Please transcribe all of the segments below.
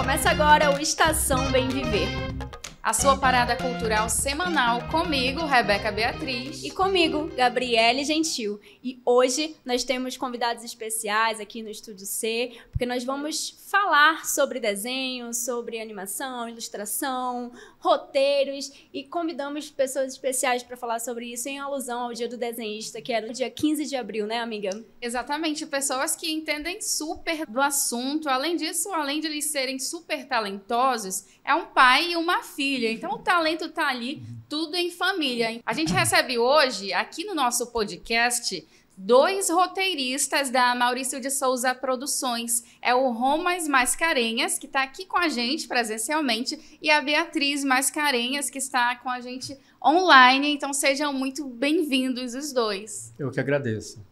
Começa agora o Estação Bem Viver. A sua parada cultural semanal comigo, Rebeca Beatriz. E comigo, Gabriele Gentil. E hoje nós temos convidados especiais aqui no Estúdio C, porque nós vamos falar sobre desenho, sobre animação, ilustração, roteiros, e convidamos pessoas especiais para falar sobre isso em alusão ao Dia do Desenhista, que era no dia 15 de abril, né, amiga? Exatamente, pessoas que entendem super do assunto. Além disso, além de eles serem super talentosos, é um pai e uma filha. Então, o talento tá ali, tudo em família. A gente recebe hoje, aqui no nosso podcast, 2 roteiristas da Maurício de Souza Produções. É o Romas Mascarenhas, que está aqui com a gente presencialmente, e a Beatriz Mascarenhas, que está com a gente online. Então, sejam muito bem-vindos os dois. Eu que agradeço.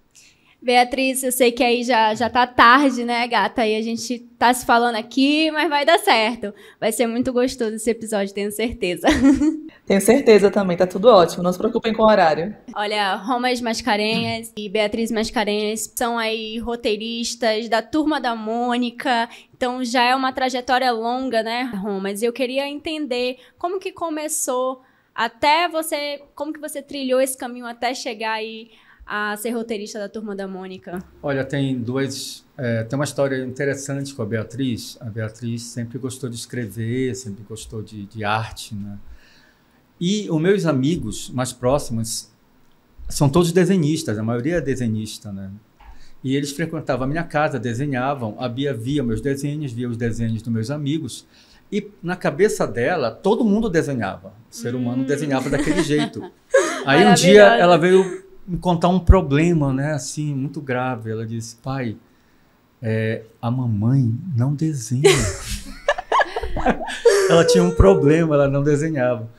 Beatriz, eu sei que aí já tá tarde, né, gata? E a gente tá se falando aqui, mas vai dar certo. Vai ser muito gostoso esse episódio, tenho certeza. Tenho certeza também, tá tudo ótimo, não se preocupem com o horário. Olha, Romas Mascarenhas e Beatriz Mascarenhas são aí roteiristas da Turma da Mônica, então já é uma trajetória longa, né, Romas? Eu queria entender como que começou até você, como que você trilhou esse caminho até chegar aí a ser roteirista da Turma da Mônica. Olha, tem uma história interessante com a Beatriz. A Beatriz sempre gostou de escrever, sempre gostou de arte, né? E os meus amigos mais próximos são todos desenhistas, a maioria é desenhista, né? E eles frequentavam a minha casa, desenhavam, a Bia via meus desenhos, via os desenhos dos meus amigos, e na cabeça dela, todo mundo desenhava. O ser humano desenhava daquele jeito. Aí um dia ela veio me contar um problema, né, assim, muito grave. Ela disse: pai, a mamãe não desenha. Ela tinha um problema, ela não desenhava.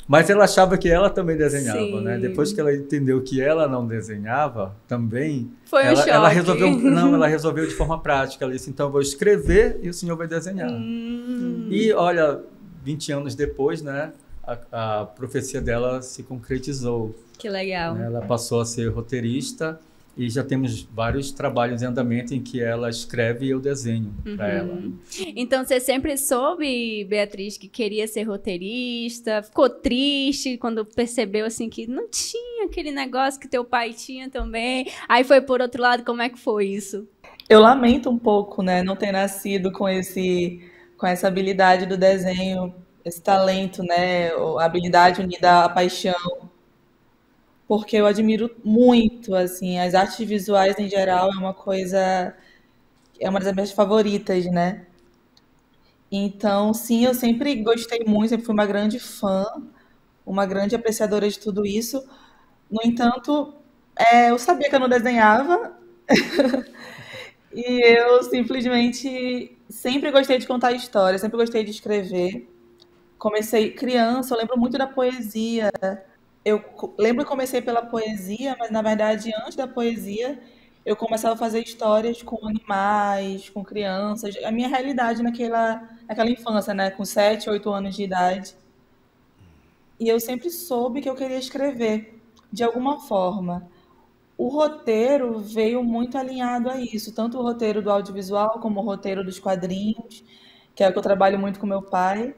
Mas ela achava que ela também desenhava, sim, né? Depois que ela entendeu que ela não desenhava também, foi um choque. Ela resolveu de forma prática. Ela disse: então eu vou escrever e o senhor vai desenhar. E olha, 20 anos depois, né, a profecia dela se concretizou. Que legal. Ela passou a ser roteirista e já temos vários trabalhos em andamento em que ela escreve e eu desenho para ela. Então, você sempre soube, Beatriz, que queria ser roteirista? Ficou triste quando percebeu assim que não tinha aquele negócio que teu pai tinha também? Aí foi por outro lado, como é que foi isso? Eu lamento um pouco, né, não ter nascido com essa habilidade do desenho, esse talento, né, a habilidade unida à paixão. Porque eu admiro muito, assim, as artes visuais em geral é uma das minhas favoritas, né? Então, sim, eu sempre gostei muito, sempre fui uma grande fã, uma grande apreciadora de tudo isso. No entanto, eu sabia que eu não desenhava e eu simplesmente sempre gostei de contar histórias, sempre gostei de escrever. Comecei criança, eu lembro muito da poesia. Eu lembro que comecei pela poesia, mas na verdade, antes da poesia, eu começava a fazer histórias com animais, com crianças, a minha realidade naquela infância, né? Com 7, 8 anos de idade. E eu sempre soube que eu queria escrever, de alguma forma. O roteiro veio muito alinhado a isso, tanto o roteiro do audiovisual como o roteiro dos quadrinhos, que é o que eu trabalho muito com meu pai.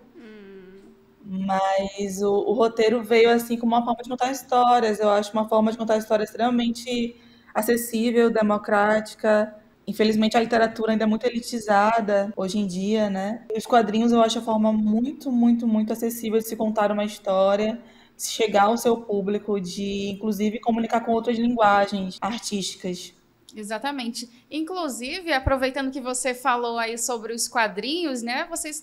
Mas o roteiro veio assim como uma forma de contar histórias. Eu acho uma forma de contar histórias extremamente acessível, democrática. Infelizmente a literatura ainda é muito elitizada hoje em dia, né? E os quadrinhos eu acho a forma muito, muito, muito acessível de se contar uma história, de chegar ao seu público, de inclusive comunicar com outras linguagens artísticas. Exatamente. Inclusive, aproveitando que você falou aí sobre os quadrinhos, né? Vocês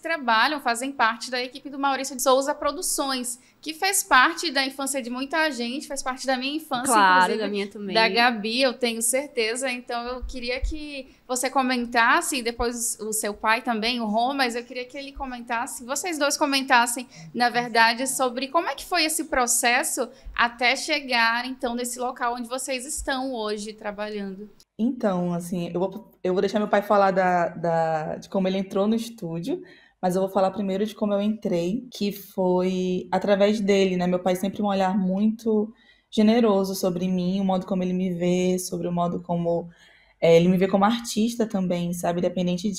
fazem parte da equipe do Maurício de Souza Produções, que fez parte da infância de muita gente, faz parte da minha infância, claro, inclusive, da minha também. Da Gabi, eu tenho certeza. Então, eu queria que você comentasse, e depois o seu pai também, o Romas, eu queria que ele comentasse, vocês dois comentassem, na verdade, sobre como é que foi esse processo até chegar, então, nesse local onde vocês estão hoje trabalhando. Então, assim, eu vou deixar meu pai falar de como ele entrou no estúdio, mas eu vou falar primeiro de como eu entrei, que foi através dele, né? Meu pai sempre um olhar muito generoso sobre mim, o modo como ele me vê, sobre o modo como ele me vê como artista também, sabe? Independente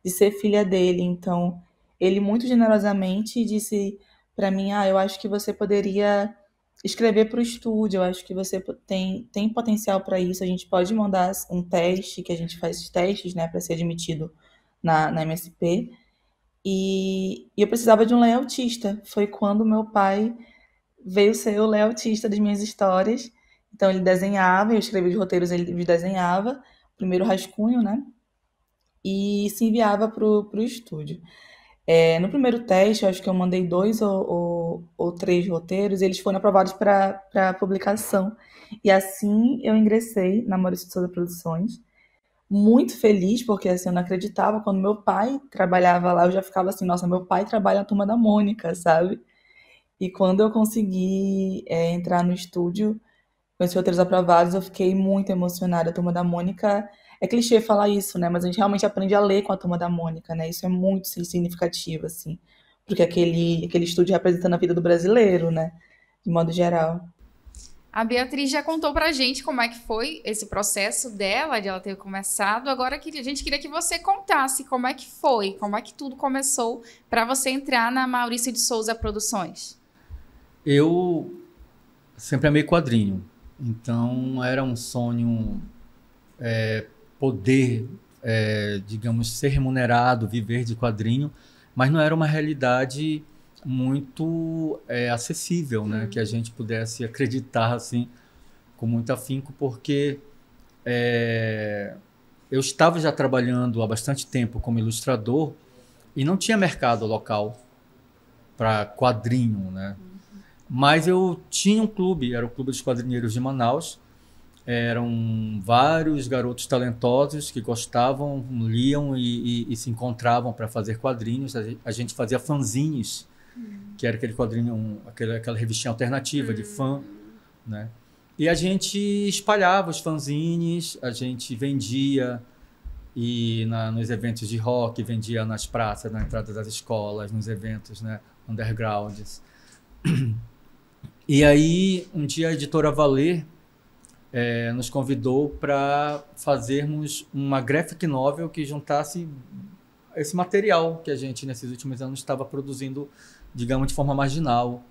de ser filha dele. Então, ele muito generosamente disse para mim, eu acho que você poderia escrever para o estúdio, eu acho que você tem potencial para isso, a gente pode mandar um teste, que a gente faz testes, né, para ser admitido na MSP, e eu precisava de um layoutista. Foi quando meu pai veio ser o layoutista das minhas histórias. Então ele desenhava, eu escrevia os roteiros, ele desenhava, primeiro rascunho, né, e se enviava pro estúdio. No primeiro teste, eu acho que eu mandei 2 ou 3 roteiros, e eles foram aprovados para publicação. E assim eu ingressei na Maurício de Souza Produções, muito feliz, porque assim, eu não acreditava. Quando meu pai trabalhava lá, eu já ficava assim, nossa, meu pai trabalha na Turma da Mônica, sabe? E quando eu consegui entrar no estúdio com esses roteiros aprovados, eu fiquei muito emocionada. A Turma da Mônica, é clichê falar isso, né? Mas a gente realmente aprende a ler com a Turma da Mônica, né? Isso é muito significativo, assim, porque aquele estúdio representando a vida do brasileiro, né? De modo geral. A Beatriz já contou pra gente como é que foi esse processo dela, de ela ter começado. Agora a gente queria que você contasse como é que foi, como é que tudo começou para você entrar na Maurício de Souza Produções. Eu sempre amei quadrinho, então era um sonho poder, digamos, ser remunerado, viver de quadrinho, mas não era uma realidade muito acessível, né? Que a gente pudesse acreditar assim com muito afinco, porque eu estava já trabalhando há bastante tempo como ilustrador e não tinha mercado local para quadrinho, né? Mas eu tinha um clube, era o Clube dos Quadrinheiros de Manaus. Eram vários garotos talentosos que gostavam, liam e se encontravam para fazer quadrinhos. A gente fazia fanzines, que era aquele quadrinho, aquela revistinha alternativa de fã, né? E a gente espalhava os fanzines, a gente vendia nos eventos de rock, vendia nas praças, na entrada das escolas, nos eventos, né, undergrounds. E aí, um dia a editora Valer nos convidou para fazermos uma graphic novel que juntasse esse material que a gente, nesses últimos anos, estava produzindo, digamos, de forma marginal.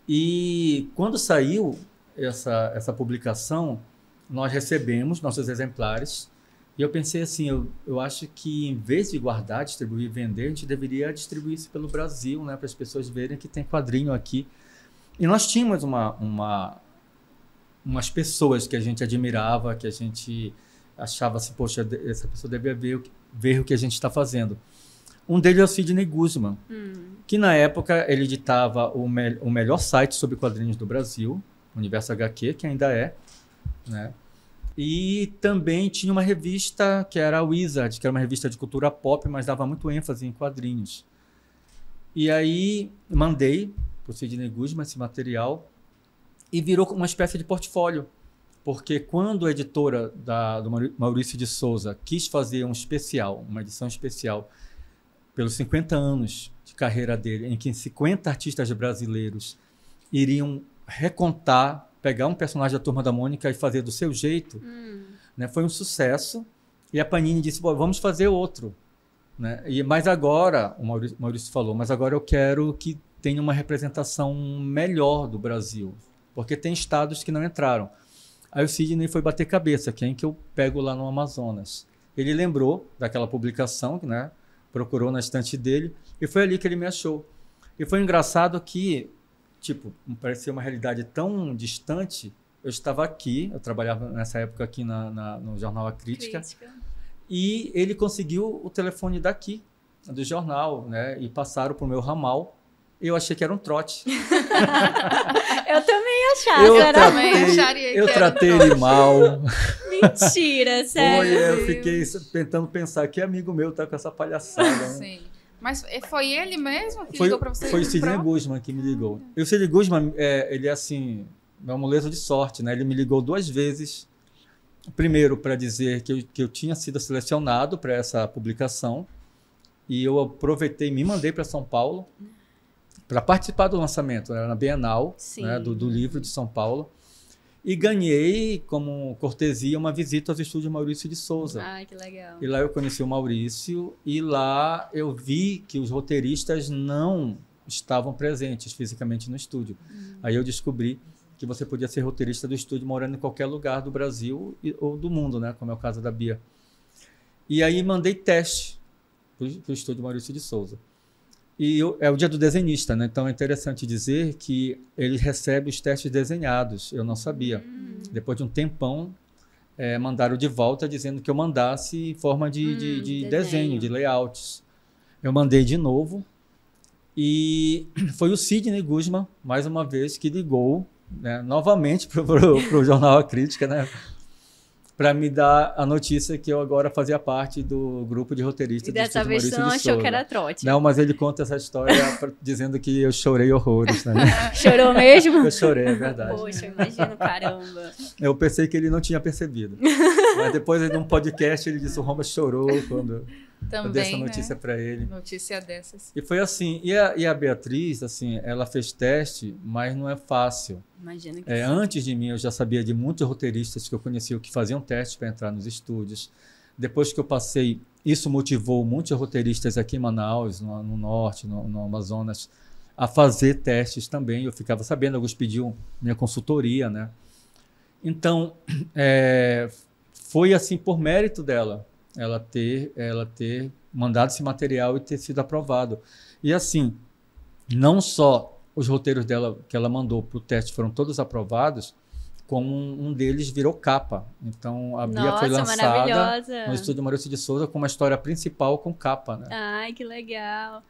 E quando saiu essa publicação, nós recebemos nossos exemplares e eu pensei assim, eu acho que em vez de guardar, distribuir e vender, a gente deveria distribuir isso pelo Brasil, né, para as pessoas verem que tem quadrinho aqui. E nós tínhamos umas pessoas que a gente admirava, que a gente achava assim, poxa, essa pessoa deve ver o que a gente está fazendo. Um deles é o Sidney Guzman, que na época ele editava o melhor site sobre quadrinhos do Brasil, Universo HQ, que ainda é, né? E também tinha uma revista que era a Wizard, que era uma revista de cultura pop, mas dava muito ênfase em quadrinhos. E aí mandei para o Sidney Guzman esse material e virou uma espécie de portfólio, porque quando a editora do Maurício de Souza quis fazer uma edição especial pelos 50 anos de carreira dele, em que 50 artistas brasileiros iriam recontar, pegar um personagem da Turma da Mônica e fazer do seu jeito, né, foi um sucesso. E a Panini disse, vamos fazer outro, né? Mas agora, o Maurício falou, mas agora eu quero que tenha uma representação melhor do Brasil, porque tem estados que não entraram. Aí o Sidney foi bater cabeça, quem que eu pego lá no Amazonas? Ele lembrou daquela publicação, né? Procurou na estante dele, e foi ali que ele me achou. E foi engraçado que, tipo, parecia uma realidade tão distante. Eu estava aqui, eu trabalhava nessa época aqui no jornal A Crítica, e ele conseguiu o telefone daqui, do jornal, né? E passaram para o meu ramal. Eu achei que era um trote. Eu também achava. Eu tratei ele mal. Mentira, sério. Eu fiquei tentando pensar que amigo meu tá com essa palhaçada. Sim. Mas foi ele mesmo que ligou para você? Foi o Sidney Guzman que me ligou. E o Sidney Guzman, ele é assim, é um amuleto de sorte, né? Ele me ligou 2 vezes. Primeiro para dizer que eu tinha sido selecionado para essa publicação. E eu aproveitei, me mandei para São Paulo para participar do lançamento, né, na Bienal, né, do livro de São Paulo. E ganhei, como cortesia, uma visita aos estúdios Maurício de Souza. Ai, que legal. E lá eu conheci o Maurício, e lá eu vi que os roteiristas não estavam presentes fisicamente no estúdio. Aí eu descobri que você podia ser roteirista do estúdio morando em qualquer lugar do Brasil ou do mundo, né? Como é o caso da Bia. E aí mandei teste para o estúdio Maurício de Souza. E é o dia do desenhista, né? Então é interessante dizer que ele recebe os testes desenhados. Eu não sabia. Depois de um tempão, mandaram de volta dizendo que eu mandasse em forma de desenho, de layouts. Eu mandei de novo e foi o Sidney Guzman, mais uma vez, que ligou, né, novamente para o Jornal A Crítica, né? Para me dar a notícia que eu agora fazia parte do grupo de roteiristas E do dessa Estúdio vez Maurício você não de achou que Souza. era trote. Não, mas ele conta essa história dizendo que eu chorei horrores, né? Chorou mesmo? Eu chorei, é verdade. Poxa, imagino, caramba. Eu pensei que ele não tinha percebido. Mas depois, num podcast, ele disse que o Roma chorou quando eu dei essa Também, notícia né? para ele. Notícia dessas. E foi assim. E a Beatriz, assim, ela fez teste, mas não é fácil. Imagina que Antes de mim, eu já sabia de muitos roteiristas que eu conhecia que faziam teste para entrar nos estúdios. Depois que eu passei, isso motivou muitos roteiristas aqui em Manaus, no norte, no Amazonas, a fazer testes também. Eu ficava sabendo, alguns pediam minha consultoria, né? Então, foi assim por mérito dela, ela ter mandado esse material e ter sido aprovado. E assim, não só os roteiros dela que ela mandou para o teste foram todos aprovados, como um deles virou capa. Então, a Bia foi lançada maravilhosa. no estúdio Maurício de Souza com uma história principal com capa, né? Ai, que legal.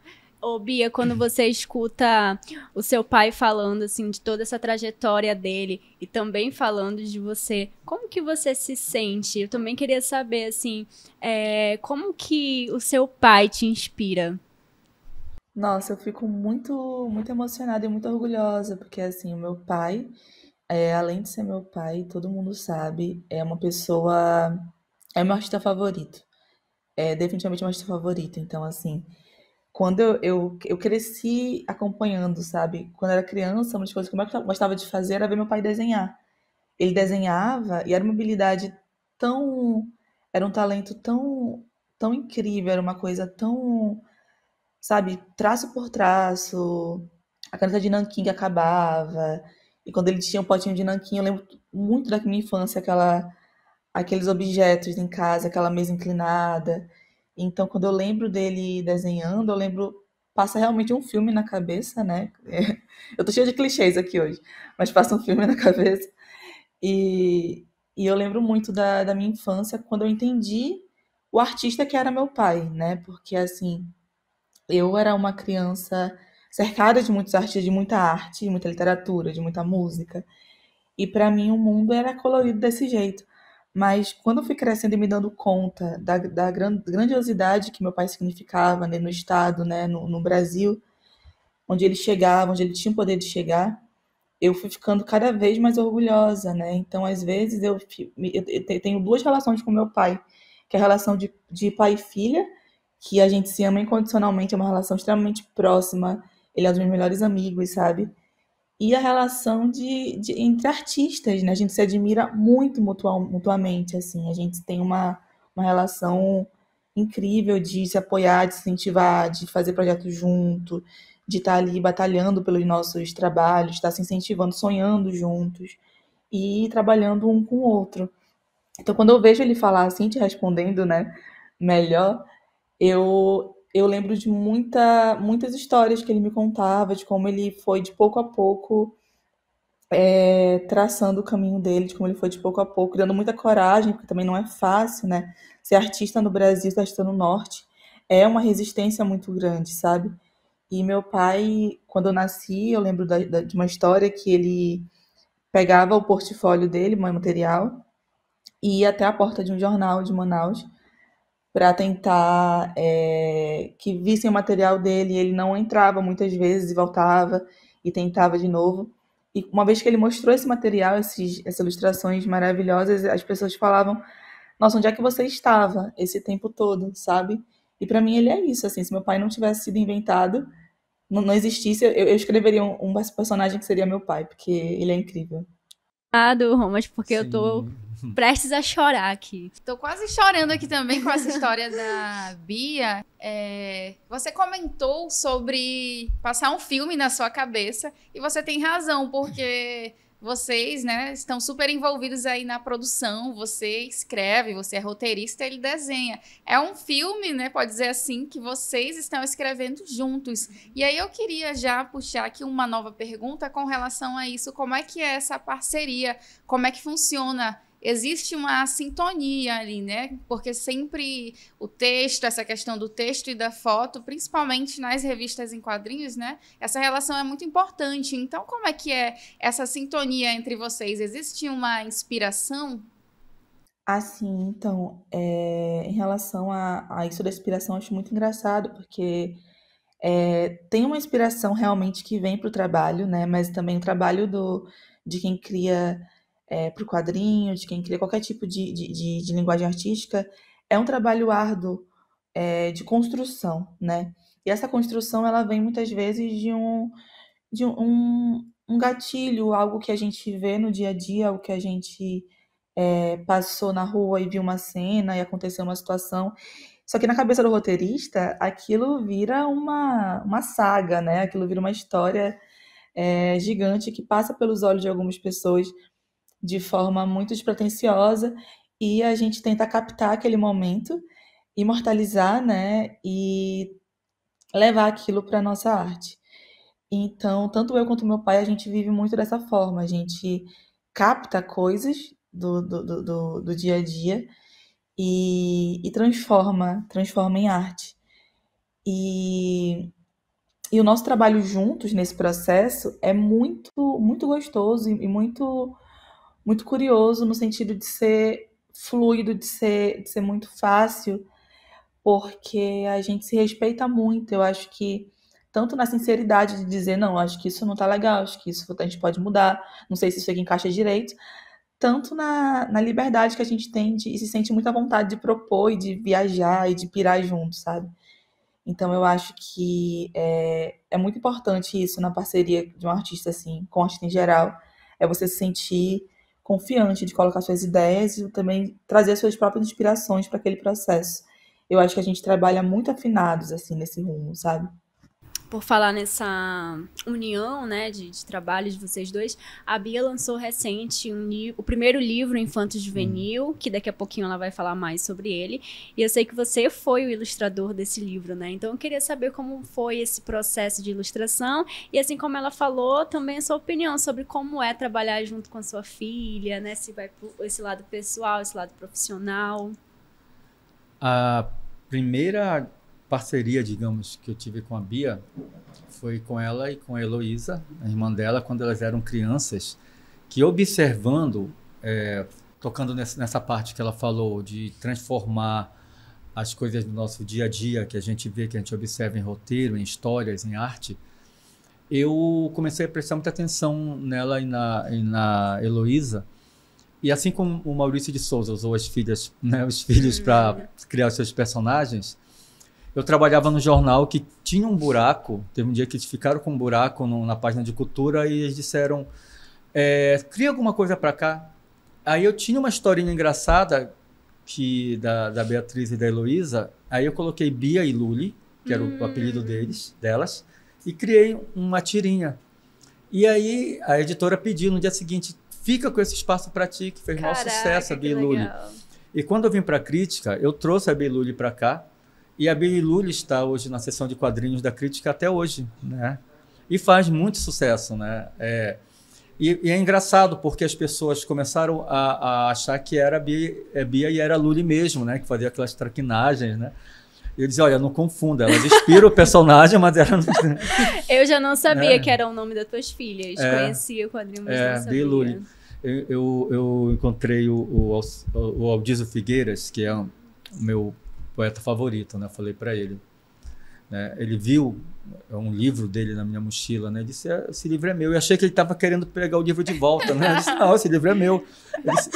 Ô, Bia, quando você escuta o seu pai falando, assim, de toda essa trajetória dele e também falando de você, como que você se sente? Eu também queria saber, assim, como que o seu pai te inspira? Nossa, eu fico muito, muito emocionada e muito orgulhosa, porque assim, o meu pai, além de ser meu pai, todo mundo sabe, é uma pessoa, é meu artista favorito. É definitivamente meu artista favorito. Então, assim, quando eu cresci acompanhando, sabe? Quando eu era criança, uma das coisas que eu mais gostava de fazer era ver meu pai desenhar. Ele desenhava e era uma habilidade tão, era um talento tão, tão incrível, era uma coisa tão, sabe, traço por traço, a caneta de nanquim que acabava, e quando ele tinha um potinho de nanquim, eu lembro muito da minha infância, aqueles objetos em casa, aquela mesa inclinada. Então, quando eu lembro dele desenhando, eu lembro, passa realmente um filme na cabeça, né? Eu tô cheia de clichês aqui hoje, mas passa um filme na cabeça. E eu lembro muito da minha infância, quando eu entendi o artista que era meu pai, né? Porque, assim, eu era uma criança cercada de muitos artistas, de muita arte, de muita literatura, de muita música. E para mim o mundo era colorido desse jeito. Mas quando eu fui crescendo e me dando conta da grandiosidade que meu pai significava, né, no estado, né, no Brasil, onde ele chegava, onde ele tinha o poder de chegar, eu fui ficando cada vez mais orgulhosa, né? Então, às vezes, eu tenho duas relações com meu pai, que é a relação de pai e filha, que a gente se ama incondicionalmente, é uma relação extremamente próxima, ele é um dos meus melhores amigos, sabe? E a relação entre artistas, né? A gente se admira muito mutuamente, assim. A gente tem uma relação incrível de se apoiar, de se incentivar, de fazer projetos junto, de estar ali batalhando pelos nossos trabalhos, estar se incentivando, sonhando juntos e trabalhando um com o outro. Então, quando eu vejo ele falar assim, te respondendo, né, melhor, eu lembro de muitas histórias que ele me contava, de como ele foi de pouco a pouco traçando o caminho dele, de como ele foi de pouco a pouco, dando muita coragem, porque também não é fácil, né? Ser artista no Brasil, ser artista no Norte, é uma resistência muito grande, sabe? E meu pai, quando eu nasci, eu lembro de uma história que ele pegava o portfólio dele, meu material, e ia até a porta de um jornal de Manaus para tentar que vissem o material dele. E ele não entrava muitas vezes e voltava e tentava de novo. E uma vez que ele mostrou esse material, essas ilustrações maravilhosas, as pessoas falavam: nossa, onde é que você estava esse tempo todo, sabe? E para mim ele é isso, assim, se meu pai não tivesse sido inventado, não existisse, eu escreveria um personagem que seria meu pai, porque ele é incrível. Romas, porque eu tô prestes a chorar aqui. Tô quase chorando aqui também com essa história da Bia. Você comentou sobre passar um filme na sua cabeça e você tem razão, porque vocês, né, estão super envolvidos aí na produção, você escreve, você é roteirista, ele desenha. É um filme, né, pode dizer assim, que vocês estão escrevendo juntos. E aí eu queria já puxar aqui uma nova pergunta com relação a isso. Como é que é essa parceria? Como é que funciona? Existe uma sintonia ali, né? Porque sempre o texto, essa questão do texto e da foto, principalmente nas revistas em quadrinhos, né? Essa relação é muito importante. Então, como é que é essa sintonia entre vocês? Existe uma inspiração? Assim, então, em relação a isso da inspiração, eu acho muito engraçado, porque tem uma inspiração realmente que vem para o trabalho, né? Mas também o trabalho de quem cria para o quadrinho, de quem cria qualquer tipo de linguagem artística, é um trabalho árduo de construção, né? E essa construção, ela vem muitas vezes de um gatilho, algo que a gente vê no dia a dia, algo que a gente passou na rua e viu uma cena e aconteceu uma situação. Só que na cabeça do roteirista, aquilo vira uma saga, né? Aquilo vira uma história gigante que passa pelos olhos de algumas pessoas de forma muito despretensiosa, e a gente tenta captar aquele momento, imortalizar, né, e levar aquilo para a nossa arte. Então, tanto eu quanto meu pai, a gente vive muito dessa forma, a gente capta coisas do dia a dia e transforma em arte. E o nosso trabalho juntos nesse processo é muito, muito gostoso e muito muito curioso no sentido de ser fluido, de ser muito fácil, porque a gente se respeita muito. Eu acho que tanto na sinceridade de dizer, não, acho que isso não tá legal, acho que isso a gente pode mudar, não sei se isso aqui encaixa direito, tanto na liberdade que a gente tem e se sente muita vontade de propor e de viajar e de pirar junto, sabe? Então eu acho que é muito importante isso na parceria de um artista assim, com o artista em geral, é você se sentir confiante de colocar suas ideias e também trazer suas próprias inspirações para aquele processo. Eu acho que a gente trabalha muito afinados, assim, nesse rumo, sabe? Por falar nessa união, né, de trabalho de vocês dois, a Bia lançou recente o primeiro livro Infanto Juvenil, que daqui a pouquinho ela vai falar mais sobre ele, e eu sei que você foi o ilustrador desse livro, né, então eu queria saber como foi esse processo de ilustração, e assim como ela falou, também a sua opinião sobre como é trabalhar junto com a sua filha, né, se vai por esse lado pessoal, esse lado profissional. A primeira parceria, digamos, que eu tive com a Bia foi com ela e com a Heloísa, a irmã dela, quando elas eram crianças, que observando, tocando nessa parte que ela falou, de transformar as coisas do nosso dia a dia, que a gente vê, que a gente observa em roteiro, em histórias, em arte, eu comecei a prestar muita atenção nela e na Heloísa, e assim como o Maurício de Souza usou as filhas, né, os filhos para criar os seus personagens, eu trabalhava no jornal que tinha um buraco. Teve um dia que eles ficaram com um buraco na página de cultura e eles disseram, cria alguma coisa para cá. Aí eu tinha uma historinha engraçada da Beatriz e da Heloísa. Aí eu coloquei Bia e Luli, que era o apelido delas, e criei uma tirinha. E aí a editora pediu no dia seguinte, fica com esse espaço para ti, que fez maior sucesso, a Bia e Luli. E quando eu vim para a crítica, eu trouxe a Bia e Luli para cá. E a Bia e Luli está hoje na seção de quadrinhos da crítica até hoje, né? E faz muito sucesso, né? E é engraçado porque as pessoas começaram a achar que era Bia e era Luli mesmo, né? Que fazia aquelas traquinagens, né? E eu dizia, olha, não confunda, elas inspiram o personagem, mas ela não... Eu já não sabia que era o nome das tuas filhas. Conhecia o quadrinho, mas não sabia. Bia e Luli. Eu encontrei o Aldizo Figueiras, que é o meu poeta favorito, né? Falei para ele, né? Ele viu um livro dele na minha mochila, né? Ele disse, esse livro é meu. Eu achei que ele estava querendo pegar o livro de volta, né? Eu disse, não, esse livro é meu. Ele disse,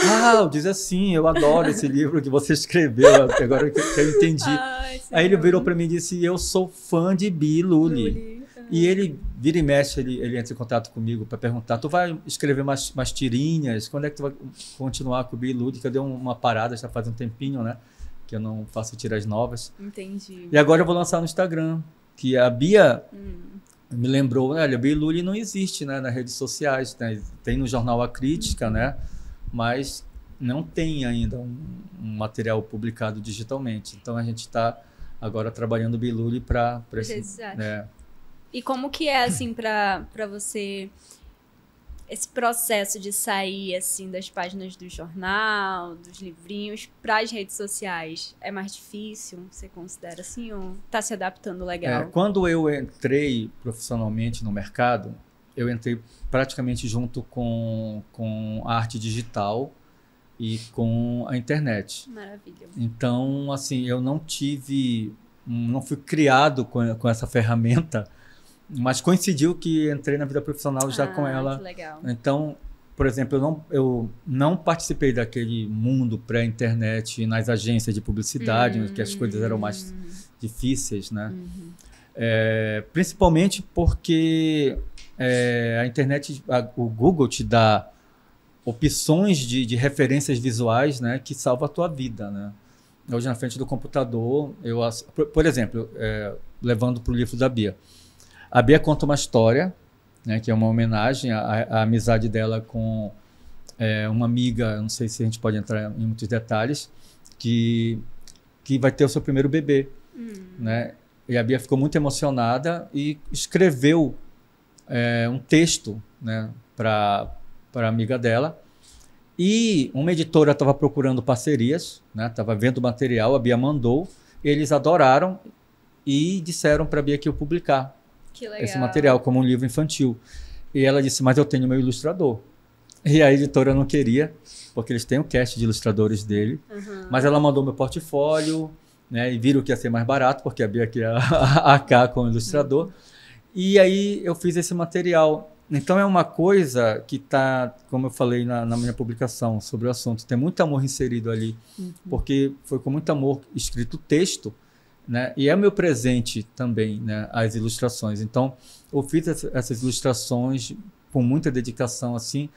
diz assim, eu adoro esse livro que você escreveu, agora que eu entendi. Aí ele virou para mim e disse, eu sou fã de Bia e Luli. E ele, vira e mexe, ele entra em contato comigo para perguntar, tu vai escrever mais tirinhas? Quando é que tu vai continuar com o Bilúdica? Eu dei uma parada, já faz um tempinho, né? Que eu não faço tiras novas. Entendi. E agora eu vou lançar no Instagram, que a Bia me lembrou, olha, Biluli não existe, né, nas redes sociais, né? Tem no jornal A Crítica, né? Mas não tem ainda um material publicado digitalmente. Então a gente está agora trabalhando o Biluli para esse, né? E como que é, assim, para você, esse processo de sair, assim, das páginas do jornal, dos livrinhos, para as redes sociais? É mais difícil, você considera assim, ou está se adaptando legal? Quando eu entrei profissionalmente no mercado, eu entrei praticamente junto com a arte digital e com a internet. Maravilha. Então, assim, eu não fui criado com essa ferramenta, mas coincidiu que entrei na vida profissional já com ela. Que legal. Então, por exemplo, eu não participei daquele mundo pré-internet nas agências de publicidade, onde que as coisas eram mais difíceis, né? Principalmente porque a internet, o Google te dá opções de referências visuais, né, que salva a tua vida, né? Hoje, na frente do computador, por exemplo, levando para o livro da Bia. A Bia conta uma história, né, que é uma homenagem à amizade dela com uma amiga, não sei se a gente pode entrar em muitos detalhes, que vai ter o seu primeiro bebê. Né? E a Bia ficou muito emocionada e escreveu um texto, né, para a amiga dela. E uma editora estava procurando parcerias, né, estava vendo o material, a Bia mandou, eles adoraram e disseram para a Bia que ia publicar esse material como um livro infantil. E ela disse, mas eu tenho meu ilustrador. E a editora não queria, porque eles têm um cast de ilustradores dele, mas ela mandou meu portfólio, né, e viram que ia ser mais barato, porque a Bia queria arcar com o ilustrador. E aí eu fiz esse material. Então é uma coisa que está, como eu falei na minha publicação sobre o assunto, tem muito amor inserido ali, porque foi com muito amor escrito o texto, né? E é meu presente também, né, as ilustrações. Então eu fiz essas ilustrações com muita dedicação, assim,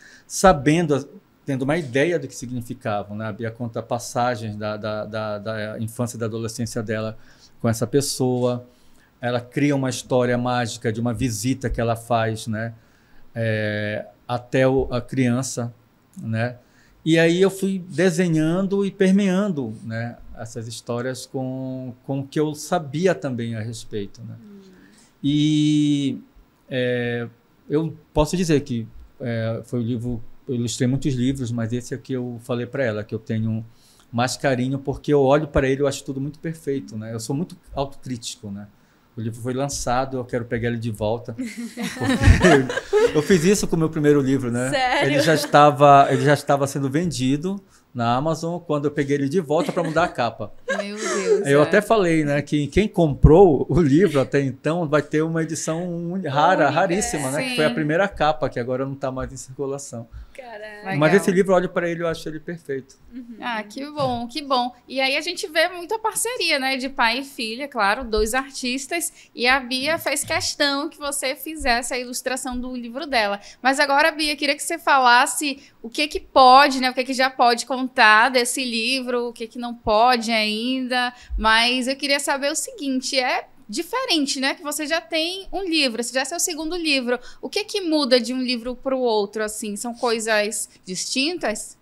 tendo uma ideia do que significavam, né? A Bia conta passagens da infância e da adolescência dela com essa pessoa. Ela cria uma história mágica de uma visita que ela faz, né, até a criança, né? E aí eu fui desenhando e permeando, né, essas histórias com o que eu sabia também a respeito, né? E eu posso dizer que foi o livro, eu ilustrei muitos livros, mas esse aqui eu falei para ela que eu tenho mais carinho, porque eu olho para ele e eu acho tudo muito perfeito, né? Eu sou muito autocrítico, né? O livro foi lançado, eu quero pegar ele de volta. Eu fiz isso com o meu primeiro livro, né? Sério? Ele já estava sendo vendido na Amazon quando eu peguei ele de volta para mudar a capa. Meu Deus. Eu até falei, né, que quem comprou o livro até então vai ter uma edição raríssima, né? Que foi a primeira capa, que agora não está mais em circulação. Caramba. Mas esse livro, olho para ele, eu acho ele perfeito. Ah, que bom, que bom. E aí a gente vê muita parceria, né, de pai e filha, claro, 2 artistas, e a Bia fez questão que você fizesse a ilustração do livro dela. Mas agora, Bia, queria que você falasse o que pode, né, o que já pode contar desse livro, o que não pode ainda, mas eu queria saber o seguinte, diferente, né? Que você já tem um livro, esse já é seu segundo livro. O que muda de um livro para o outro, assim? São coisas distintas?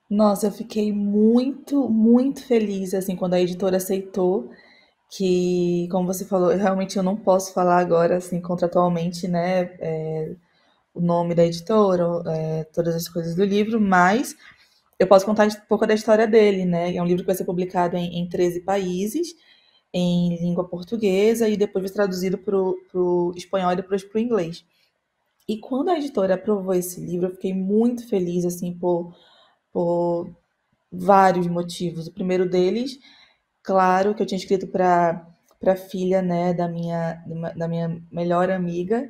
Nossa, eu fiquei muito, muito feliz, assim, quando a editora aceitou, que, como você falou, realmente eu não posso falar agora, assim, contratualmente, né, o nome da editora, todas as coisas do livro, mas eu posso contar um pouco da história dele, né? É um livro que vai ser publicado em 13 países, em língua portuguesa, e depois vai ser traduzido para o espanhol e depois para o inglês. E quando a editora aprovou esse livro, eu fiquei muito feliz, assim, por vários motivos. O primeiro deles, claro, que eu tinha escrito para a filha, né, da minha melhor amiga,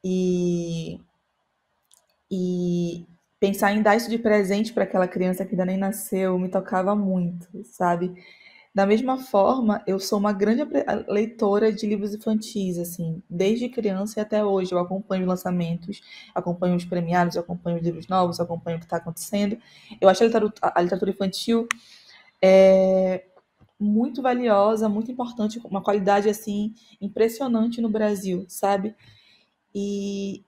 e pensar em dar isso de presente para aquela criança que ainda nem nasceu me tocava muito, sabe? Da mesma forma, eu sou uma grande leitora de livros infantis, assim, desde criança e até hoje. Eu acompanho os lançamentos, acompanho os premiados, acompanho os livros novos, acompanho o que está acontecendo. Eu acho a literatura infantil muito valiosa, muito importante, com uma qualidade, assim, impressionante no Brasil, sabe? E,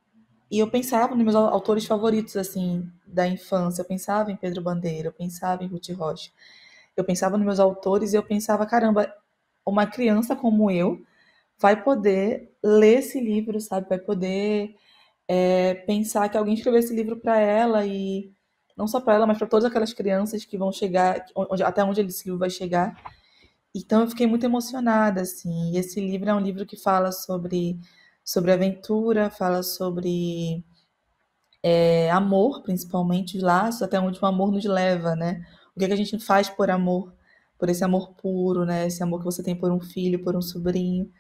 e eu pensava nos meus autores favoritos, assim, da infância. Eu pensava em Pedro Bandeira, eu pensava em Ruth Rocha. Eu pensava nos meus autores e eu pensava, caramba, uma criança como eu vai poder ler esse livro, sabe? Vai poder pensar que alguém escreveu esse livro para ela e não só para ela, mas para todas aquelas crianças que vão chegar, até onde esse livro vai chegar. Então eu fiquei muito emocionada, assim. E esse livro é um livro que fala sobre aventura, fala sobre amor, principalmente os laços, até onde o amor nos leva, né? O que é que a gente faz por amor, por esse amor puro, né? Esse amor que você tem por um filho, por um sobrinho.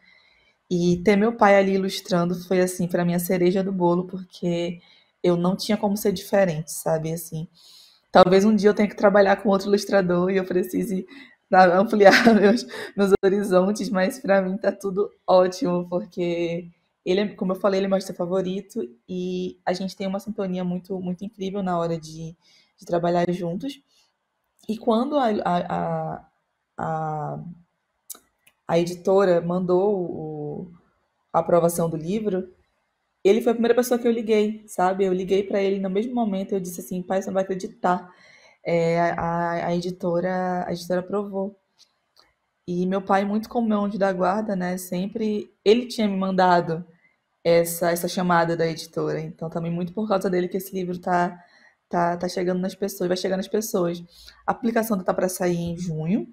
E ter meu pai ali ilustrando foi, assim, para mim a cereja do bolo, porque eu não tinha como ser diferente, sabe? Assim, talvez um dia eu tenha que trabalhar com outro ilustrador e eu precise ampliar meus horizontes, mas para mim tá tudo ótimo, porque ele, como eu falei, ele é meu artista favorito e a gente tem uma sintonia muito, muito incrível na hora de trabalhar juntos. E quando a, a editora mandou a aprovação do livro, ele foi a primeira pessoa que eu liguei, sabe? Eu liguei para ele no mesmo momento, eu disse assim, pai, você não vai acreditar. A editora aprovou. E meu pai, muito como meu anjo da guarda, né? Sempre ele tinha me mandado essa chamada da editora. Então, também muito por causa dele que esse livro tá chegando nas pessoas, vai chegar nas pessoas. A aplicação tá para sair em junho.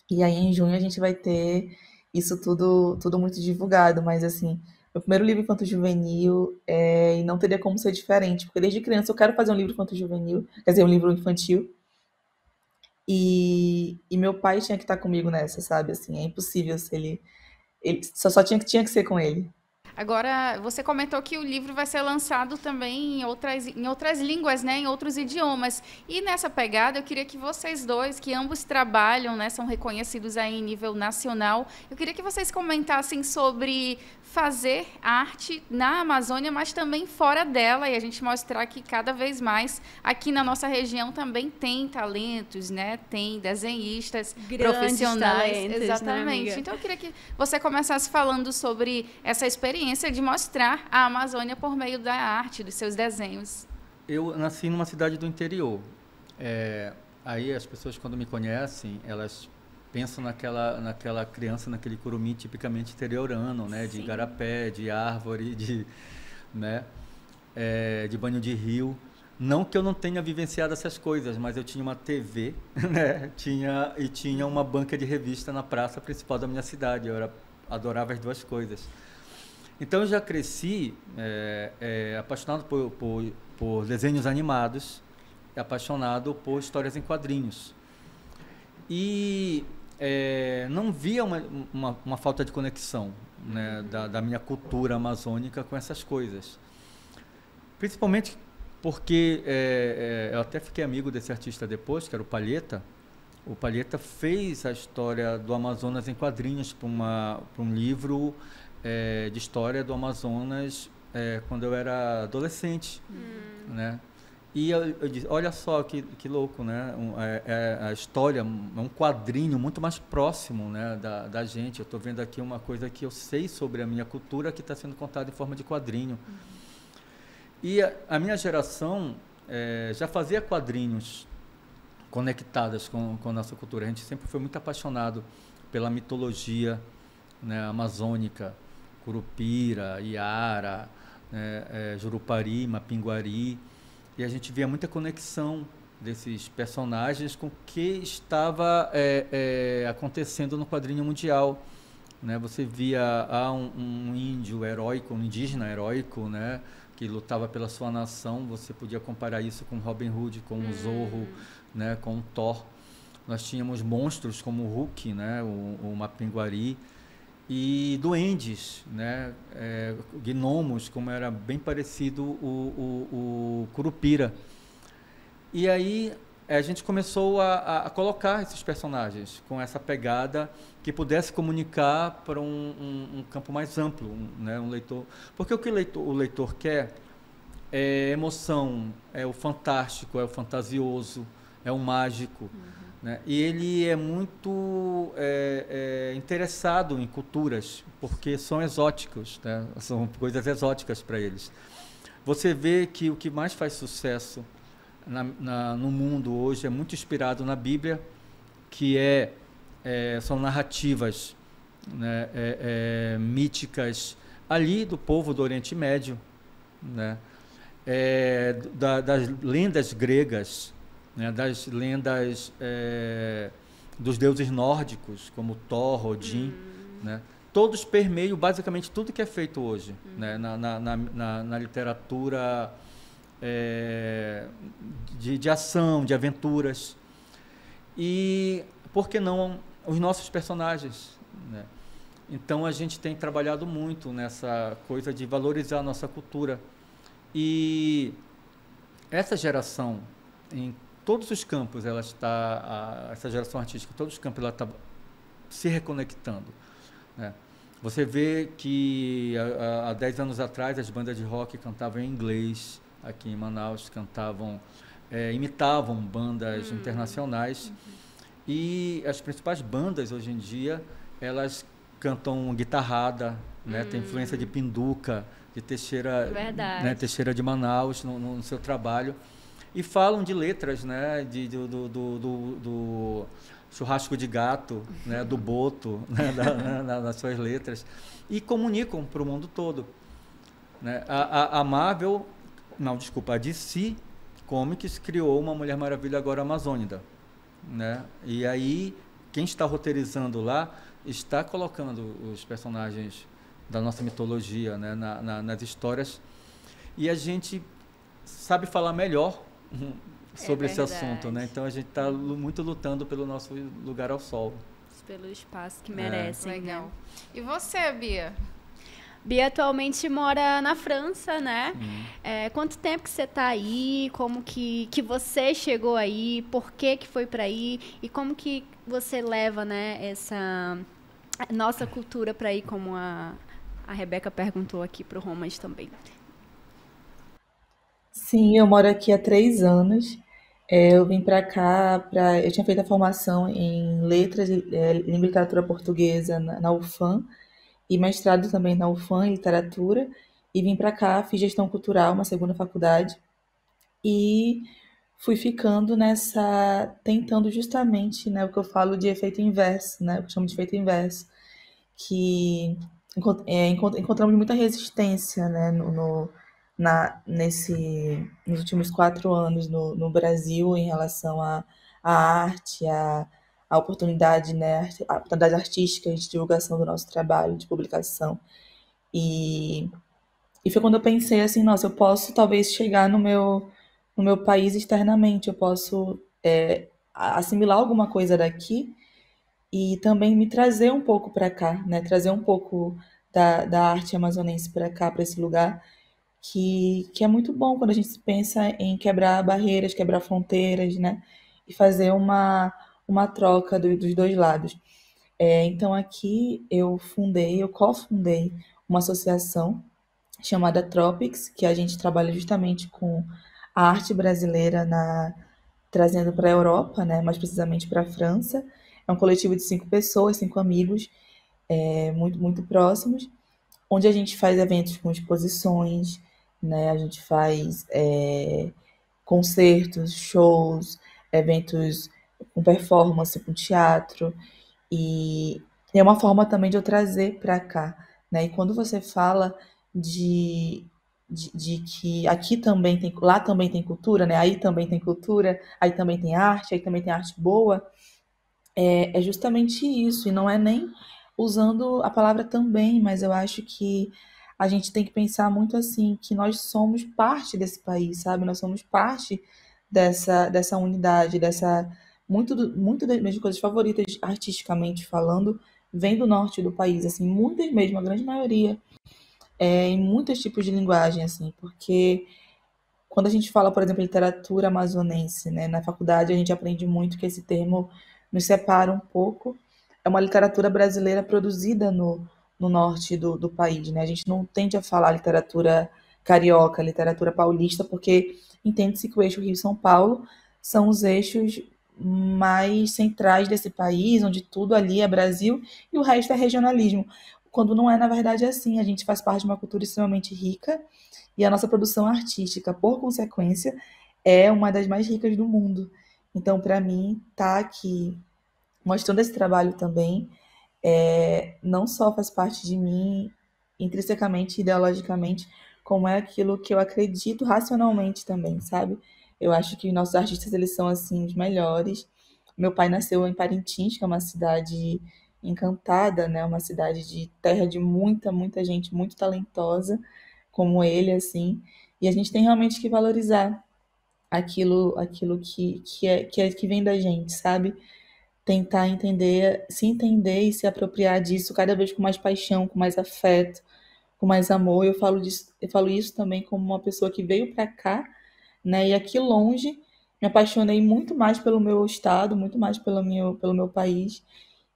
E aí, em junho, a gente vai ter isso tudo muito divulgado. Mas, assim, meu primeiro livro infanto-juvenil e não teria como ser diferente. Porque desde criança eu quero fazer um livro infanto-juvenil, quer dizer, um livro infantil. E meu pai tinha que estar comigo nessa, sabe? Assim, é impossível se ele só tinha que ser com ele. Agora, você comentou que o livro vai ser lançado também em outras línguas, né, em outros idiomas. E nessa pegada, eu queria que vocês dois, que ambos trabalham, né, são reconhecidos aí em nível nacional, eu queria que vocês comentassem sobre fazer arte na Amazônia, mas também fora dela, e a gente mostrar que cada vez mais aqui na nossa região também tem talentos, né, tem desenhistas Grandes profissionais. talentos, Exatamente. né, Então, eu queria que você começasse falando sobre essa experiência de mostrar a Amazônia por meio da arte, dos seus desenhos. Eu nasci numa cidade do interior. Aí as pessoas, quando me conhecem, elas pensam naquela criança, naquele curumim tipicamente interiorano, né? De igarapé, de árvore, né? De banho de rio. Não que eu não tenha vivenciado essas coisas, mas eu tinha uma TV, né? Tinha uma banca de revista na praça principal da minha cidade. Eu adorava as duas coisas. Então eu já cresci apaixonado por desenhos animados, apaixonado por histórias em quadrinhos. E não via uma falta de conexão, né, da minha cultura amazônica com essas coisas. Principalmente porque eu até fiquei amigo desse artista depois, que era o Palheta. O Palheta fez a história do Amazonas em quadrinhos para um livro de história do Amazonas quando eu era adolescente, né? E eu disse, olha só que louco, né? A história é um quadrinho muito mais próximo, né, da gente. Eu estou vendo aqui uma coisa que eu sei sobre a minha cultura que está sendo contada em forma de quadrinho. E a minha geração já fazia quadrinhos conectadas com a nossa cultura. A gente sempre foi muito apaixonado pela mitologia, né, amazônica, Curupira, Iara, Jurupari, Mapinguari, e a gente via muita conexão desses personagens com o que estava acontecendo no quadrinho mundial, né? Você via um índio heróico, um indígena heróico, né, que lutava pela sua nação. Você podia comparar isso com Robin Hood, com o Zorro, né, com o Thor. Nós tínhamos monstros como o Hulk, né, o Mapinguari, e duendes, né, gnomos, como era bem parecido o Curupira. E aí a gente começou a colocar esses personagens com essa pegada que pudesse comunicar para um campo mais amplo, né? Um leitor. Porque o que o leitor quer é emoção, é o fantástico, é o fantasioso, é o mágico. Né? E ele é muito interessado em culturas, porque são exóticos, né? São coisas exóticas para eles. Você vê que o que mais faz sucesso no mundo hoje é muito inspirado na Bíblia, que são narrativas, né? Míticas ali do povo do Oriente Médio, né? Das lendas gregas, né? Das lendas dos deuses nórdicos, como Thor, Odin, né? Todos permeiam basicamente tudo que é feito hoje, né? Na literatura de ação, de aventuras. E, por que não, os nossos personagens, né? Então, a gente tem trabalhado muito nessa coisa de valorizar a nossa cultura. E essa geração, em todos os campos, essa geração artística, em todos os campos, ela está se reconectando, né? Você vê que há 10 anos atrás as bandas de rock cantavam em inglês aqui em Manaus, imitavam bandas internacionais, e as principais bandas hoje em dia, elas cantam guitarrada, né? Tem influência de Pinduca, de Teixeira, né? Teixeira de Manaus no seu trabalho, e falam de letras, né? Do churrasco de gato, né? Do boto, né? nas suas letras, e comunicam para o mundo todo, né? A Marvel, não, desculpa, a DC Comics criou uma Mulher Maravilha agora amazônica, né? E aí quem está roteirizando lá está colocando os personagens da nossa mitologia, né? nas histórias, e a gente sabe falar melhor sobre esse assunto, né? Então a gente está muito lutando pelo nosso lugar ao sol. Pelo espaço que merecem. Legal. Né? E você, Bia? Bia atualmente mora na França, né? Quanto tempo que você está aí? Como que você chegou aí? Por que foi para aí? E como que você leva, né, essa nossa cultura para aí, como a Rebeca perguntou aqui para o Romas também. Sim, eu moro aqui há 3 anos. Eu vim para cá, eu tinha feito a formação em letras e em literatura portuguesa na UFAM, e mestrado também na UFAM em literatura, e vim para cá, fiz gestão cultural, uma segunda faculdade, e fui ficando tentando justamente, né, o que eu falo de efeito inverso, né, o que eu chamo de efeito inverso, que encontramos muita resistência, né, nos últimos 4 anos no Brasil em relação à arte, à oportunidade, né, a oportunidade artística de divulgação do nosso trabalho, de publicação. E foi quando eu pensei assim, nossa, eu posso talvez chegar no meu país externamente, eu posso assimilar alguma coisa daqui e também me trazer um pouco para cá, né? Trazer um pouco da arte amazonense para cá, para esse lugar, que é muito bom quando a gente pensa em quebrar barreiras, quebrar fronteiras, né? E fazer uma troca dos dois lados. Então aqui eu cofundei uma associação chamada Tropics, que a gente trabalha justamente com a arte brasileira trazendo para a Europa, né? Mais precisamente para a França. É um coletivo de 5 pessoas, 5 amigos, muito, muito próximos, onde a gente faz eventos com exposições, né? A gente faz concertos, shows, eventos com performance, com teatro, e é uma forma também de eu trazer para cá, né? E quando você fala de que aqui também tem, lá também tem cultura, né? Aí também tem cultura, aí também tem arte, aí também tem arte boa, é justamente isso, e não é nem usando a palavra também, mas eu acho que a gente tem que pensar muito assim, que nós somos parte desse país, sabe? Nós somos parte dessa unidade, muito das minhas coisas favoritas, artisticamente falando, vem do norte do país, assim, muitas mesmo, a grande maioria, em muitos tipos de linguagem, assim, porque quando a gente fala, por exemplo, literatura amazonense, né, na faculdade a gente aprende muito que esse termo nos separa um pouco. É uma literatura brasileira produzida no norte do país, né? A gente não tende a falar literatura carioca, literatura paulista, porque entende-se que o eixo Rio-São Paulo são os eixos mais centrais desse país, onde tudo ali é Brasil e o resto é regionalismo. Quando não é, na verdade, assim. A gente faz parte de uma cultura extremamente rica e a nossa produção artística, por consequência, é uma das mais ricas do mundo. Então, para mim, tá aqui mostrando esse trabalho também, não só faz parte de mim intrinsecamente, ideologicamente, como é aquilo que eu acredito racionalmente também, sabe? Eu acho que nossos artistas, eles são, assim, os melhores. Meu pai nasceu em Parintins, que é uma cidade encantada, né? Uma cidade de terra de muita, muita gente muito talentosa, como ele, assim. E a gente tem realmente que valorizar aquilo que vem da gente, sabe? Tentar entender e se apropriar disso cada vez com mais paixão, com mais afeto, com mais amor. Eu falo isso também como uma pessoa que veio para cá, né? E aqui longe me apaixonei muito mais pelo meu estado, muito mais pelo meu país.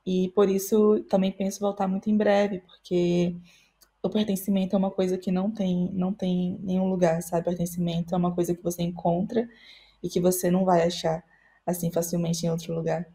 E por isso também penso voltar muito em breve, porque o pertencimento é uma coisa que não tem nenhum lugar, sabe? Pertencimento é uma coisa que você encontra e que você não vai achar assim facilmente em outro lugar.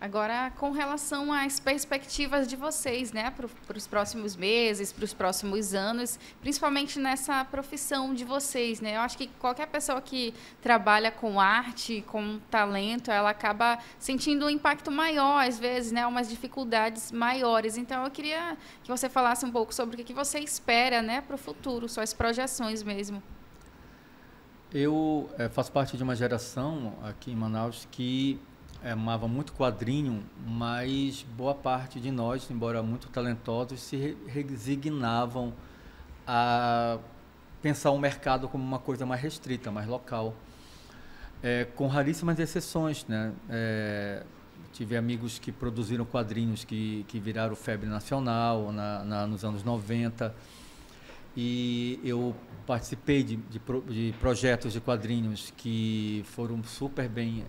Agora, com relação às perspectivas de vocês, né, para os próximos meses, para os próximos anos, principalmente nessa profissão de vocês, né? Eu acho que qualquer pessoa que trabalha com arte, com talento, ela acaba sentindo um impacto maior, às vezes, né, umas dificuldades maiores. Então, eu queria que você falasse um pouco sobre o que você espera, né, para o futuro, suas projeções mesmo. Eu faço parte de uma geração aqui em Manaus que amava muito quadrinho, mas boa parte de nós, embora muito talentosos, se resignavam a pensar o mercado como uma coisa mais restrita, mais local, com raríssimas exceções, né? Tive amigos que produziram quadrinhos que viraram febre nacional nos anos 90, e eu participei de projetos de quadrinhos que foram super bem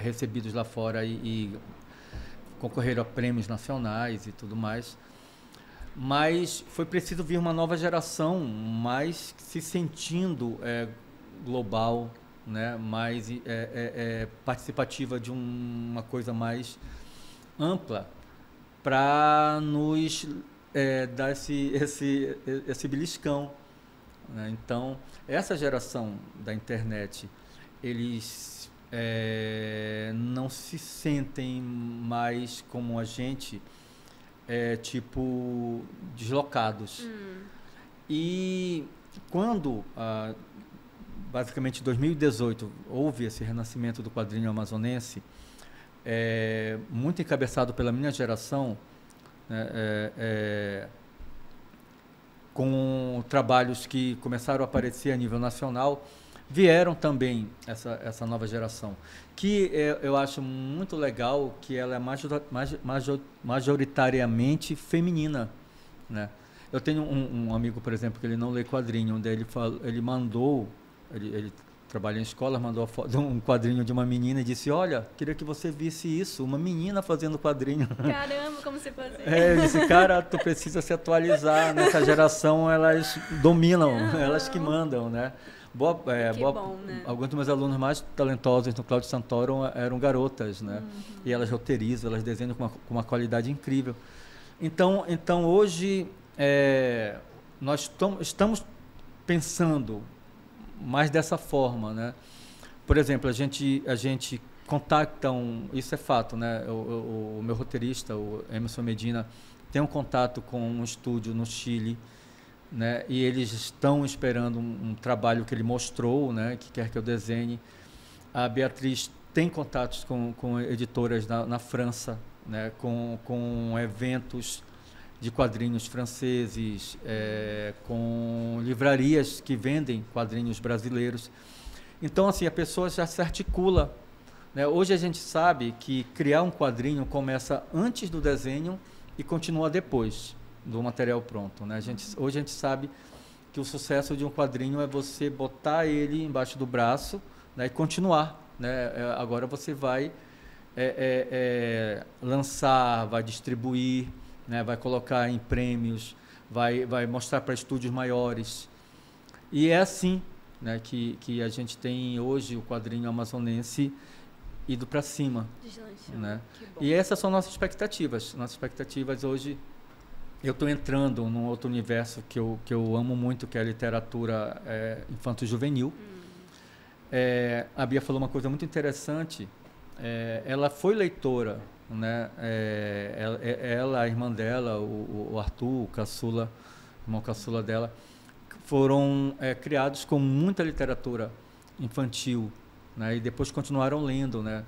recebidos lá fora e concorreram a prêmios nacionais e tudo mais. Mas foi preciso vir uma nova geração mais se sentindo global, né? Mais participativa de uma coisa mais ampla para nos dar esse beliscão, né? Então, essa geração da internet, eles não se sentem mais como a gente, tipo, deslocados. E quando, basicamente, em 2018, houve esse renascimento do quadrinho amazonense, muito encabeçado pela minha geração, com trabalhos que começaram a aparecer a nível nacional, vieram também essa nova geração, que eu acho muito legal, que ela é majoritariamente feminina, né? Eu tenho um amigo, por exemplo, que ele não lê quadrinho, onde ele mandou, ele trabalha em escola, mandou um quadrinho de uma menina e disse: olha, queria que você visse isso, uma menina fazendo quadrinho. Caramba, como você fazia? Eu disse: cara, tu precisa se atualizar, nessa geração elas dominam, elas que mandam, né? Bom, né? Alguns dos meus alunos mais talentosos no Cláudio Santoro eram garotas, né? E elas roteirizam, elas desenham com uma qualidade incrível. Então hoje nós estamos pensando mais dessa forma, né? Por exemplo, a gente contacta isso é fato, né? O meu roteirista, o Emerson Medina, tem um contato com um estúdio no Chile, né? E eles estão esperando um trabalho que ele mostrou, né? Que quer que eu desenhe. A Beatriz tem contatos com editoras na França, né? Com eventos de quadrinhos franceses, com livrarias que vendem quadrinhos brasileiros. Então, assim, a pessoa já se articula, né? Hoje a gente sabe que criar um quadrinho começa antes do desenho e continua depois do material pronto, né? Hoje a gente sabe que o sucesso de um quadrinho é você botar ele embaixo do braço, né, e continuar, né? Agora você vai lançar, vai distribuir, né, vai colocar em prêmios, vai mostrar para estúdios maiores. E é assim, né, que a gente tem hoje o quadrinho amazonense ido para cima. Deslanchando. Né? Que bom. E essas são nossas expectativas. Nossas expectativas hoje, eu estou entrando num outro universo que eu amo muito, que é a literatura infanto-juvenil. A Bia falou uma coisa muito interessante. Ela foi leitora, né? Ela, a irmã dela, o Arthur, o caçula, o irmão caçula dela, foram criados com muita literatura infantil, né? E depois continuaram lendo, né?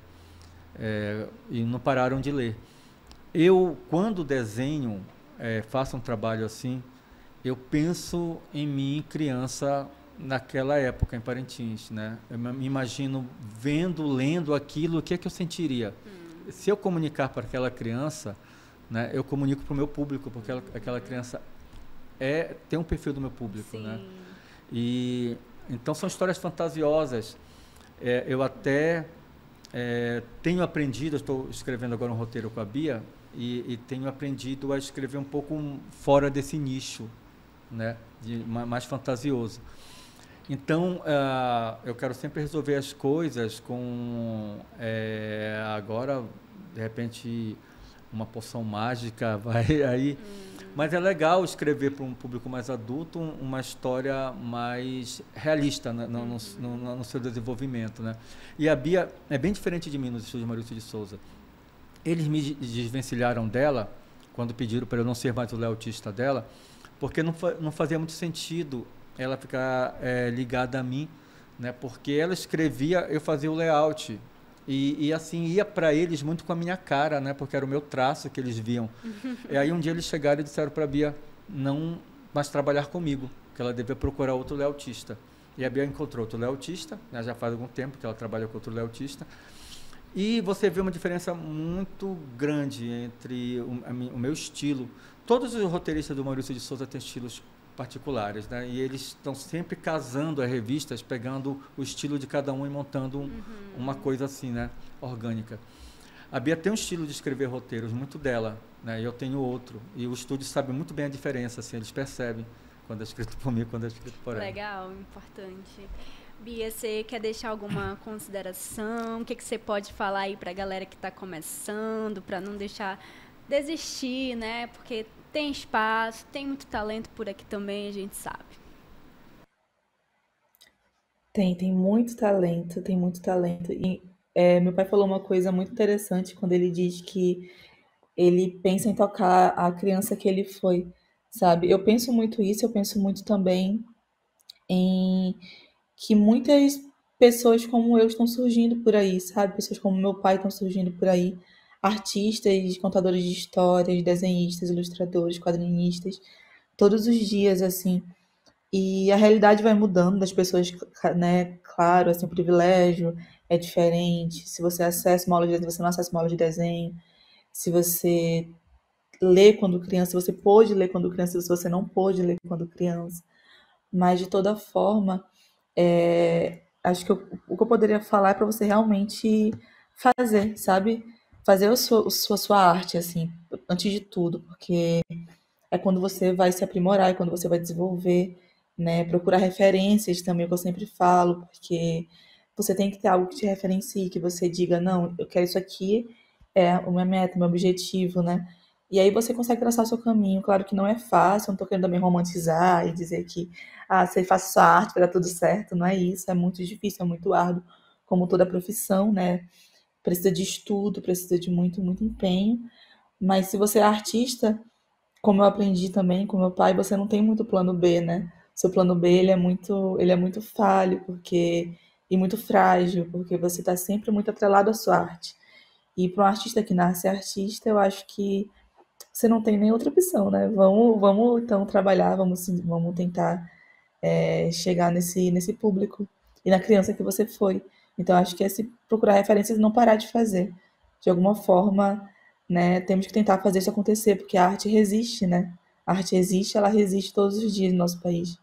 E não pararam de ler. Eu, quando desenho, faço um trabalho assim, eu penso em mim, criança, naquela época, em Parintins, né? Eu me imagino lendo aquilo, o que é que eu sentiria? Se eu comunicar para aquela criança, né, eu comunico para o meu público, porque aquela criança tem um perfil do meu público. Sim. Né? E então são histórias fantasiosas. Eu até tenho aprendido, estou escrevendo agora um roteiro com a Bia, e tenho aprendido a escrever um pouco fora desse nicho, né, mais fantasioso. Então, eu quero sempre resolver as coisas com, agora, de repente, uma poção mágica vai aí. Mas é legal escrever para um público mais adulto uma história mais realista, né, no seu desenvolvimento. Né? E a Bia é bem diferente de mim nos estúdios Maurício de Souza. Eles me desvencilharam dela, quando pediram para eu não ser mais o lealtista dela, porque não fazia muito sentido ela ficar ligada a mim, né? Porque ela escrevia, eu fazia o layout. E assim, ia para eles muito com a minha cara, né? Porque era o meu traço que eles viam. E aí um dia eles chegaram e disseram para a Bia não mais trabalhar comigo, que ela devia procurar outro layoutista. E a Bia encontrou outro layoutista, né? Já faz algum tempo que ela trabalha com outro layoutista. E você vê uma diferença muito grande entre o meu estilo. Todos os roteiristas do Maurício de Souza têm estilos particulares, né? E eles estão sempre casando as revistas, pegando o estilo de cada um e montando uma coisa assim, né? Orgânica. A Bia tem um estilo de escrever roteiros muito dela, né? E eu tenho outro. E o estúdio sabe muito bem a diferença, assim, eles percebem quando é escrito por mim e quando é escrito por ela. Legal, importante. Bia, você quer deixar alguma consideração? O que você pode falar aí para a galera que está começando, para não deixar desistir, né? Porque tem espaço, tem muito talento por aqui também, a gente sabe. Tem muito talento, tem muito talento. E meu pai falou uma coisa muito interessante quando ele diz que ele pensa em tocar a criança que ele foi, sabe? Eu penso muito isso, eu penso muito também em que muitas pessoas como eu estão surgindo por aí, sabe? Pessoas como meu pai estão surgindo por aí. Artistas, contadores de histórias, desenhistas, ilustradores, quadrinistas, todos os dias, assim. E a realidade vai mudando das pessoas, né? Claro, assim, o privilégio é diferente. Se você acessa uma aula de desenho, você não acessa uma aula de desenho. Se você lê quando criança, se você pôde ler quando criança, se você não pôde ler quando criança. Mas, de toda forma, acho que o que eu poderia falar é para você realmente fazer, sabe? Fazer a sua arte, assim, antes de tudo, porque é quando você vai se aprimorar, é quando você vai desenvolver, né? Procurar referências também, é o que eu sempre falo, porque você tem que ter algo que te referencie, que você diga, não, eu quero isso aqui, é a minha meta, meu objetivo, né? E aí você consegue traçar o seu caminho. Claro que não é fácil, eu não tô querendo também romantizar e dizer que você faz sua arte, vai dar tudo certo, não é isso, é muito difícil, é muito árduo, como toda profissão, né? Precisa de estudo, precisa de muito, muito empenho, mas se você é artista, como eu aprendi também com meu pai, você não tem muito plano B, né? Seu plano B, ele é muito falho, e muito frágil, porque você está sempre muito atrelado à sua arte. E para um artista que nasce artista, eu acho que você não tem nem outra opção, né? Vamos então trabalhar, vamos tentar chegar nesse público e na criança que você foi. Então, acho que é se procurar referências e não parar de fazer. De alguma forma, né, temos que tentar fazer isso acontecer, porque a arte resiste, né? A arte existe, ela resiste todos os dias no nosso país.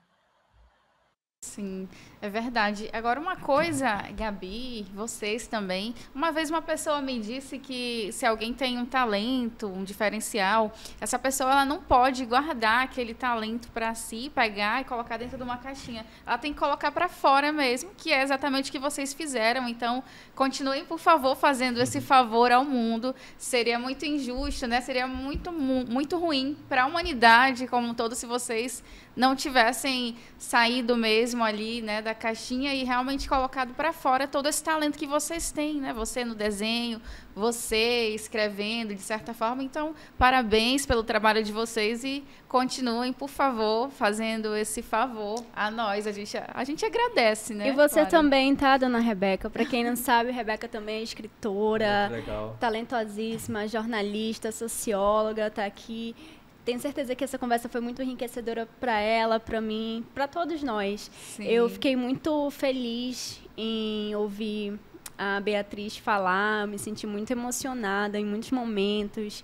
Sim, é verdade. Agora, uma coisa, Gabi, vocês também, uma vez uma pessoa me disse que se alguém tem um talento, um diferencial, essa pessoa ela não pode guardar aquele talento para si, pegar e colocar dentro de uma caixinha. Ela tem que colocar para fora mesmo, que é exatamente o que vocês fizeram. Então, continuem, por favor, fazendo esse favor ao mundo. Seria muito injusto, né? Seria muito ruim para a humanidade como um todo se vocês não tivessem saído mesmo ali, né, da caixinha e realmente colocado para fora todo esse talento que vocês têm, né? Você no desenho, você escrevendo, de certa forma. Então, parabéns pelo trabalho de vocês e continuem, por favor, fazendo esse favor a nós. A gente agradece, né? E você Clara? também, tá, dona Rebeca? Para quem não sabe, Rebeca também é escritora, Legal. talentosíssima, jornalista, socióloga, tá aqui. Tenho certeza que essa conversa foi muito enriquecedora para ela, para mim, para todos nós. Sim. Eu fiquei muito feliz em ouvir a Beatriz falar, me senti muito emocionada em muitos momentos.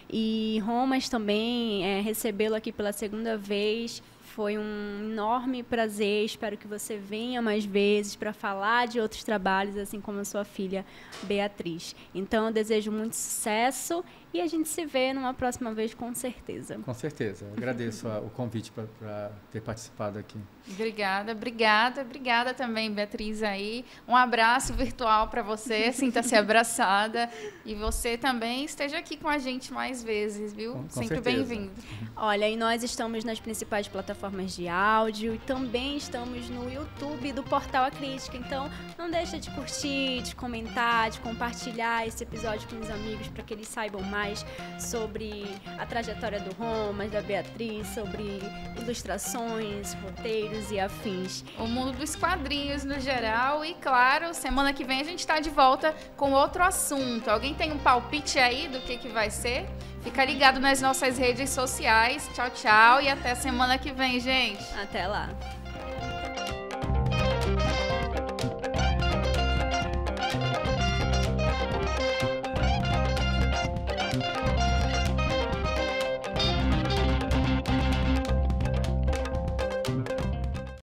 E Romas também, recebê-lo aqui pela segunda vez, foi um enorme prazer. Espero que você venha mais vezes para falar de outros trabalhos, assim como a sua filha Beatriz. Então, eu desejo muito sucesso e a gente se vê numa próxima vez, com certeza. Com certeza. Eu agradeço o convite para ter participado aqui. Obrigada também, Beatriz, aí. Um abraço virtual para você, sinta-se abraçada. E você também esteja aqui com a gente mais vezes, viu? Com Sempre certeza. bem-vindo. Olha, e nós estamos nas principais plataformas de áudio e também estamos no YouTube do Portal A Crítica. Então, não deixa de curtir, de comentar, de compartilhar esse episódio com os amigos para que eles saibam mais sobre a trajetória do Romas, da Beatriz, sobre ilustrações, roteiros e afins. O mundo dos quadrinhos no geral. E, claro, semana que vem a gente está de volta com outro assunto. Alguém tem um palpite aí do que vai ser? Fica ligado nas nossas redes sociais. Tchau, tchau. E até semana que vem, gente. Até lá.